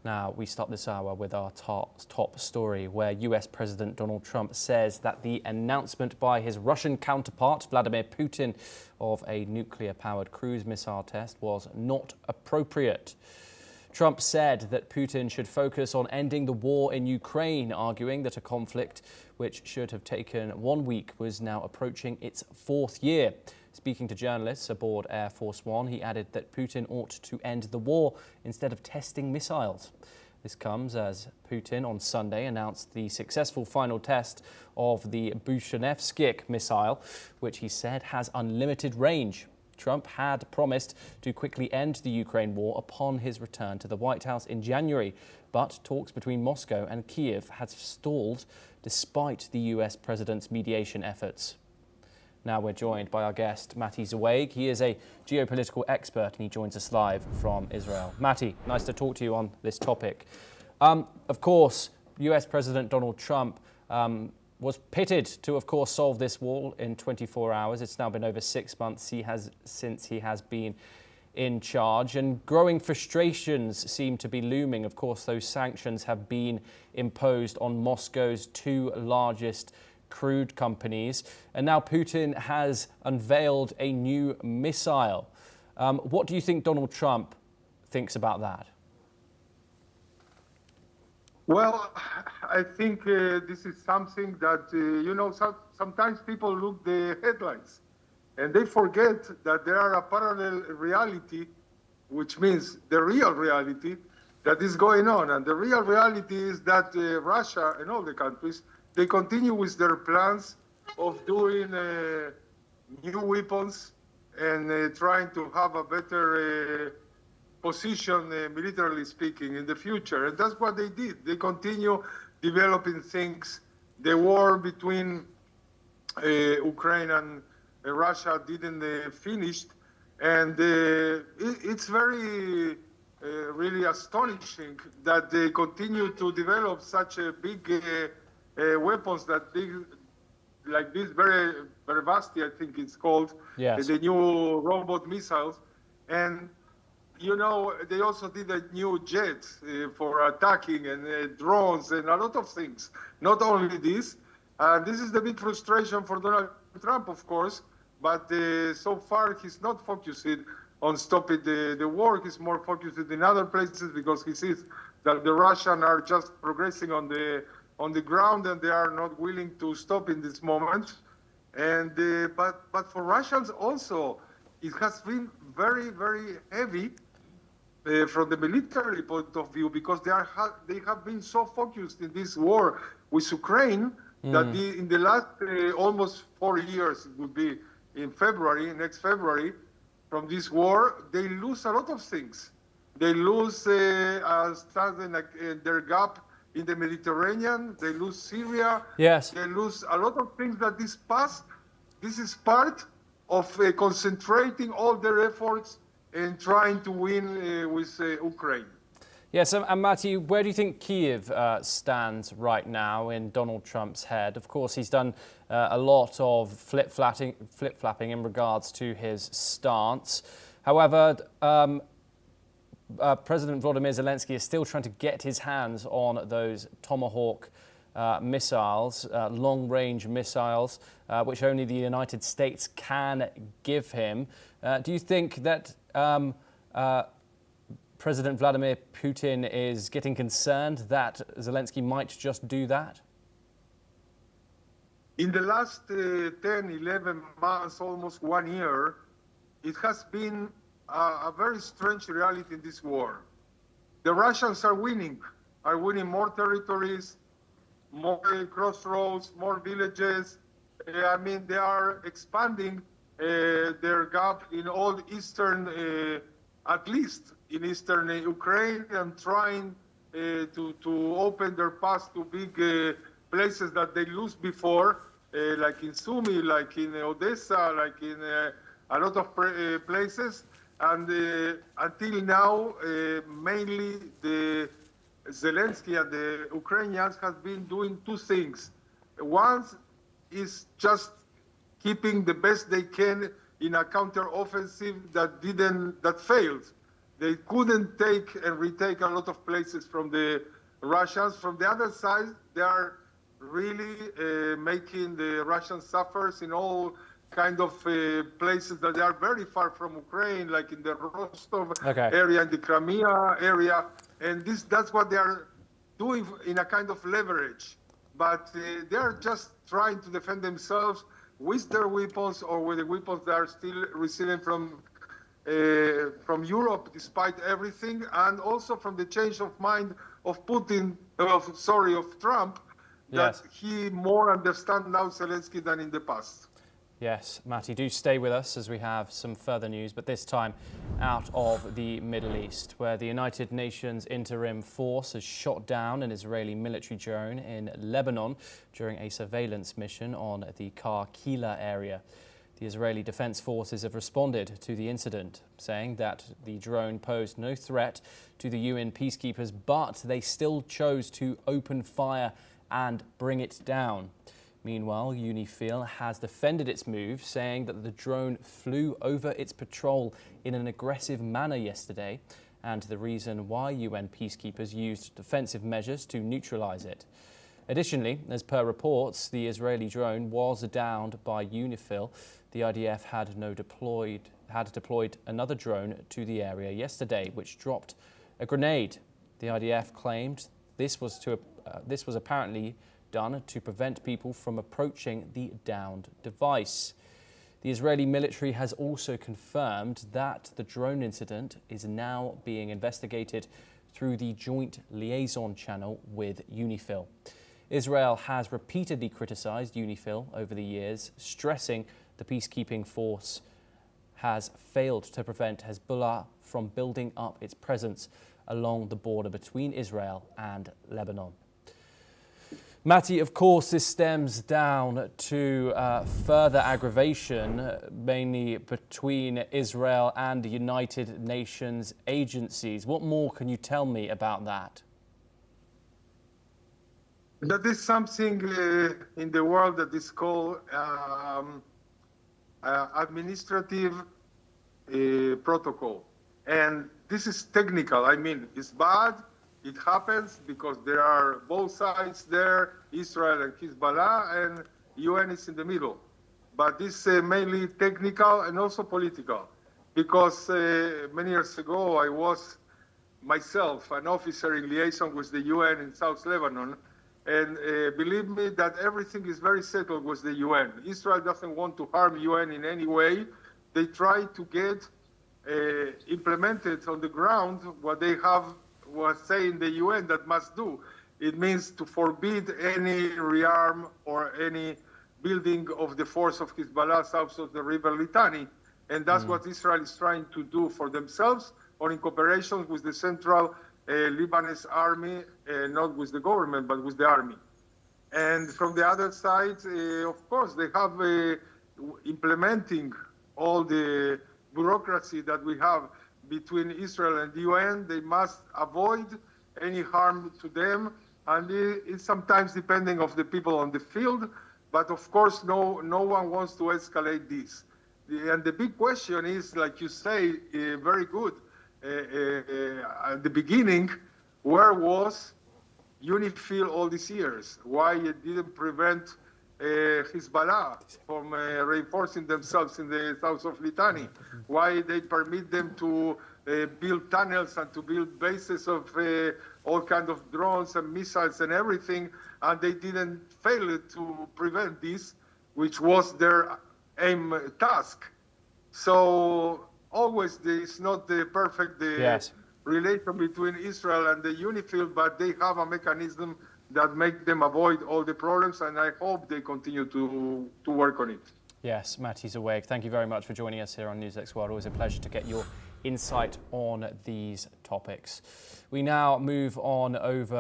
Now, we start this hour with our top story, where US President Donald Trump says that the announcement by his Russian counterpart, Vladimir Putin, of a nuclear-powered cruise missile test was not appropriate. Trump said that Putin should focus on ending the war in Ukraine, arguing that a conflict which should have taken 1 week was now approaching its 4th year. Speaking to journalists aboard Air Force One, he added that Putin ought to end the war instead of testing missiles. This comes as Putin on Sunday announced the successful final test of the Burevestnik missile, which he said has unlimited range. Trump had promised to quickly end the Ukraine war upon his return to the White House in January, but talks between Moscow and Kiev had stalled despite the US president's mediation efforts. Now we're joined by our guest, Matti Zweig. He is a geopolitical expert and he joins us live from Israel. Matti, nice to talk to you on this topic. Of course, US President Donald Trump was pitted to, of course, solve this war in 24 hours. It's now been over 6 months since he has been in charge, and growing frustrations seem to be looming. Of course, those sanctions have been imposed on Moscow's 2 largest crude companies, and now Putin has unveiled a new missile. What do you think Donald Trump thinks about that? Well, I think this is something that, sometimes people look the headlines and they forget that there are a parallel reality, which means the real reality that is going on. And the real reality is that Russia and all the countries, they continue with their plans of doing new weapons and trying to have a better position, militarily speaking, in the future. And that's what they did. They continue developing things. The war between Ukraine and Russia didn't finish. And it's very, really astonishing that they continue to develop such a big weapons like this, Burevestnik, I think it's called, yes. The new robot missiles. And they also did a new jet for attacking and drones and a lot of things. Not only this. This is the big frustration for Donald Trump, of course, but so far he's not focused on stopping the war. He's more focused in other places because he sees that the Russians are just progressing on the ground and they are not willing to stop in this moment. And but for Russians also, it has been very, very heavy from the military point of view, because they have been so focused in this war with Ukraine that in the last almost 4 years, it would be in next February, from this war, they lose a lot of things. They lose their gap in the Mediterranean, they lose Syria, yes. They lose a lot of things that this is part of concentrating all their efforts and trying to win with Ukraine. Yes, and Matti, where do you think Kiev stands right now in Donald Trump's head? Of course, he's done a lot of flip-flapping in regards to his stance. However, President Vladimir Zelensky is still trying to get his hands on those Tomahawk missiles, long-range missiles, which only the United States can give him. Do you think that President Vladimir Putin is getting concerned that Zelensky might just do that? In the last 10, 11 months, almost 1 year, it has been a very strange reality in this war. The Russians are winning more territories, more crossroads, more villages. They are expanding their gap in all eastern, at least in eastern Ukraine, and trying to open their path to big places that they lose before, like in Sumy, like in Odessa, like in a lot of places. And until now, mainly the Zelensky and the Ukrainians have been doing 2 things. One is just keeping the best they can in a counter-offensive that failed. they couldn't take and retake a lot of places from the Russians. From the other side, they are really making the Russians suffer in all kind of places that they are very far from Ukraine, like in the Rostov area, in the Crimea area. And that's what they are doing in a kind of leverage. But they are just trying to defend themselves with their weapons or with the weapons that are still receiving from Europe, despite everything, and also from the change of mind of of Trump, that he more understands now Zelensky than in the past. Yes, Matty, do stay with us as we have some further news, but this time out of the Middle East, where the United Nations interim force has shot down an Israeli military drone in Lebanon during a surveillance mission on the Kila area. The Israeli Defense Forces have responded to the incident, saying that the drone posed no threat to the UN peacekeepers, but they still chose to open fire and bring it down. Meanwhile, UNIFIL has defended its move, saying that the drone flew over its patrol in an aggressive manner yesterday, and the reason why UN peacekeepers used defensive measures to neutralize it. Additionally, as per reports, the Israeli drone was downed by UNIFIL. The IDF had deployed another drone to the area yesterday, which dropped a grenade. The IDF claimed this was apparently done to prevent people from approaching the downed device. The Israeli military has also confirmed that the drone incident is now being investigated through the joint liaison channel with UNIFIL. Israel has repeatedly criticized UNIFIL over the years, stressing the peacekeeping force has failed to prevent Hezbollah from building up its presence along the border between Israel and Lebanon. Matty, of course, this stems down to further aggravation, mainly between Israel and the United Nations agencies. What more can you tell me about that? That is something in the world that is called administrative protocol. And this is technical. I mean, it's bad. It happens because there are both sides there, Israel and Hezbollah, and UN is in the middle. But this is mainly technical and also political, because many years ago I was myself an officer in liaison with the UN in South Lebanon, and believe me that everything is very settled with the UN. Israel doesn't want to harm UN in any way. They try to get implemented on the ground what they was saying the UN that must do. It means to forbid any rearm or any building of the force of Hezbollah south of the river Litani. And that's what Israel is trying to do for themselves, or in cooperation with the central Lebanese army, not with the government, but with the army. And from the other side, of course, they have implementing all the bureaucracy that we have between Israel and the UN. They must avoid any harm to them, and it's sometimes depending on the people on the field, but of course no one wants to escalate this. And the big question is, like you say, very good, at the beginning, where was UNIFIL all these years? Why it didn't prevent Hezbollah from reinforcing themselves in the south of Litani? Why they permit them to build tunnels and to build bases of all kinds of drones and missiles and everything, and they didn't fail to prevent this, which was their aim task. So always there is not the perfect relation between Israel and the UNIFIL, but they have a mechanism that make them avoid all the problems, and I hope they continue to work on it. Yes, Matty Zaweg, thank you very much for joining us here on NewsX World. Always a pleasure to get your insight on these topics. We now move on over